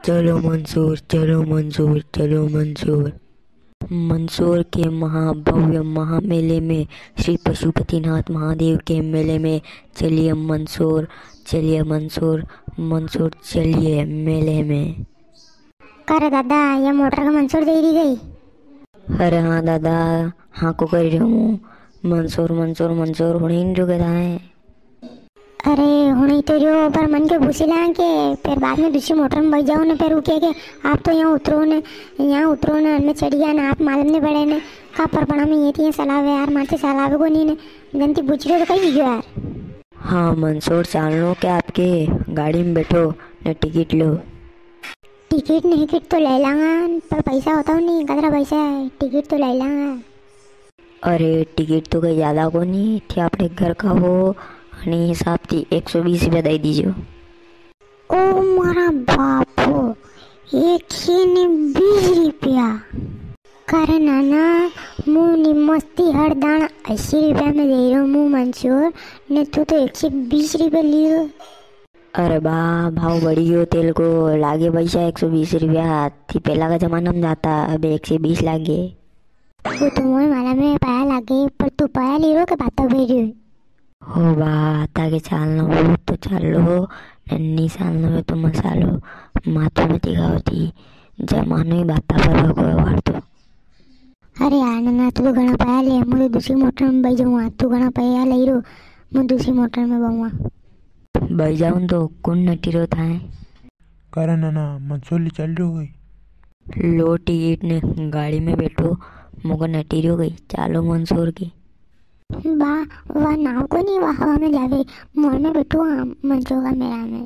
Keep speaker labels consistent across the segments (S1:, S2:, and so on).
S1: चलो मंसूर, चलो मंसूर, चलो मंसूर। मंदसौर के महाभव्य महामेले में श्री पशुपतिनाथ महादेव के मेले में चलिए मंदसौर, चलिए मंदसौर, मंदसौर चलिए मेले में।
S2: अरे दादा, ये मोटर का मंसूर दे दी गई।
S1: अरे हाँ दादा, हाँ को कर रही हूँ। मंसूर मंसूर मंसूर हुणी जो कहता है।
S2: अरे हुणी तो जो पर मन के भूसी ला के फिर बाद में दूसरी मोटर में बैठ जाओ ने, फिर रुके के आप तो यहाँ उतरो ने, यहाँ उतरो ने, मैं चढ़ गया ना, आप मालूम नहीं पड़े ने का पर पड़ा में ये थी सलावे यार, मारते सलावे को नहीं ने गंती पूछ रहे तो कहीं गयो यार।
S1: हाँ मंसूर चाल लो क्या, आपके गाड़ी में बैठो न टिकट लो।
S2: टिकट नहीं टिकट तो ले लांगा, पर पैसा होता नहीं, कतरा पैसा है, टिकट तो ले लांगा।
S1: अरे टिकट तो कहीं ज़्यादा को नहीं थी, अपने घर का हो आणि हिसाब थी 120 रुपया दे दीजिए।
S2: ओ मारा बापो, 120 रुपया करे नाना, मुँह मस्ती हर दाना 80 रुपया में दे रहा हूँ मंसूर ने, तू तो 120 रुपया लियो।
S1: अरे बा भाव बढ़ी गयो, तेल को लागे पैसा 120 रुपया थी, पहला का जमाना में जाता, अब 120 लागे।
S2: वो तो मोए माला में पाया लागे, पर तू पाया ले रो के बात भेजो
S1: हो बा ताकि चालना हो तो चालो, नन्नी चालना हो तो मसालो, माथो में दिखा होती जमानो ही बात पर कोई वार तो।
S2: अरे यार ना, तू तो घना पाया ले, मुझे दूसरी मोटर में बैठ जाऊँगा, तू घना पाया ले रो, मैं दूसरी मोटर में बहुँगा।
S1: बैठ जाऊँ तो कौन नटी रो था है।
S3: कारण ना मंसूर चल रही गई।
S1: लो टिकट ने गाड़ी में बैठो, मुझे नटी रो गई, चालो मंसूर की।
S2: वाह नाव को नहीं, वाह हवा में जावे, मोर में बैठू मंसूर का मेरा में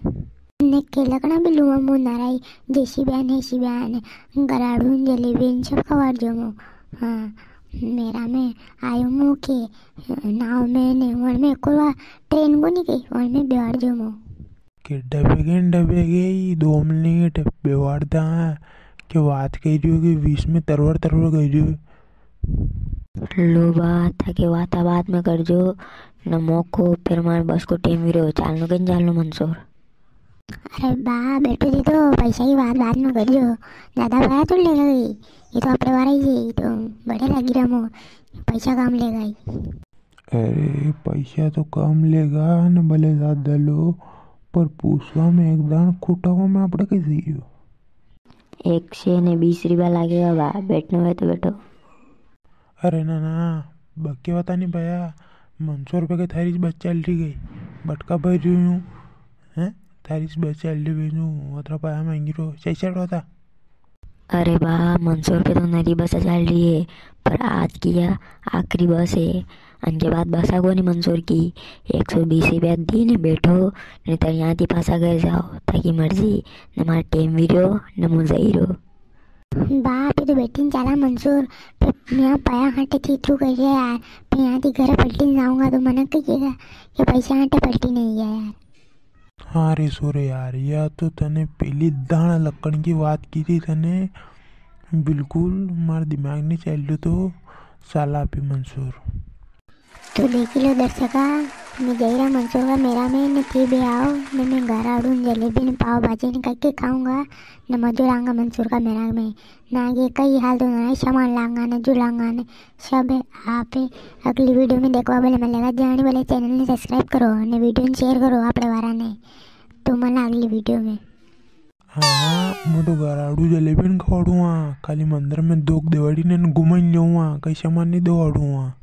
S2: ने के लगना भी लुआ मुँह नाराई, देसी बहन है सी बहन है, गराड़ू जलेबी सब खबर जमो। हाँ मेरा में आयो मुँह के नाव में ने वन में कोई ट्रेन को नहीं गई, वन में बिहार जमो
S3: के डबे गई 2 मिनट बेवारदा के बात कह रही हो कि 20 में तरवर तरवर कह रही हो।
S1: लो बात था कि वाता बात में कर जो न मोको, फिर हमारे बस को टेम वीरो चालनो कहीं चालनो मंसूर।
S2: अरे बा बेटो जी, तो पैसा की बात बाद में कर जो, ज़्यादा भाया तो लेगा गई, ये तो अपने बारे ही है, तो बड़े लगी रहा मो, पैसा कम लेगा ही।
S3: अरे पैसा तो कम लेगा न भले ज़्यादा लो, पर पूछवा में एक दान खुटावा में आपड़ा कैसे हो।
S1: 120 रुपया लागेगा बा, बैठने हुए तो बैठो।
S3: अरे ना बक्के बता नहीं पाया, मंसूर रुपये के थारी बस चल रही गई, बटका भर रही हूँ हैं, थारी बस चल रही गई हूँ, अतरा पाया महंगी रो चल होता।
S1: अरे बा मंसूर पे तो नरी बस चल रही है, पर आज की या आखिरी बस है, उनके बाद बस आगो नहीं मंसूर की। 120 रुपया दी ने बैठो, नहीं तो यहाँ थी पासा घर जाओ, ताकि मर्जी न हमारा टेम वीरो न मुझे रो।
S2: बाप ये तो बेटी चला मंसूर, फिर यहाँ पाया हटे थी तू कह रही यार, फिर यहाँ थी घर पलटी जाऊँगा तो मना कहिएगा कि पैसा हटे पलटी नहीं है यार।
S3: हाँ रे सोरे यार, या तो तने पहली दाण लक्कड़ की बात की थी तने, बिल्कुल मार दिमाग नहीं चल रही तो साला पे मंसूर।
S2: तो देख लो दर्शका, मैं गई रहा मंसूर का मेरा में न थी भी आओ न, मैं घर आड़ू जलेबी न पाव भाजी न करके खाऊंगा न, मजू लाऊंगा मंसूर का मेरा में ना, आगे कई हाल तो ना सामान लाऊंगा न जो लाऊंगा न सब है। आप अगली वीडियो में देखवा बोले मिलेगा, जाने वाले चैनल ने सब्सक्राइब करो ने वीडियो शेयर करो अपने वारा ने, तो मला अगली वीडियो में।
S3: हाँ मैं तो गराड़ू जलेबी न खवाड़ूँगा, खाली मंदिर में दोग देवाड़ी ने घुमन जाऊँगा, कई सामान नहीं दवाड़ूँगा।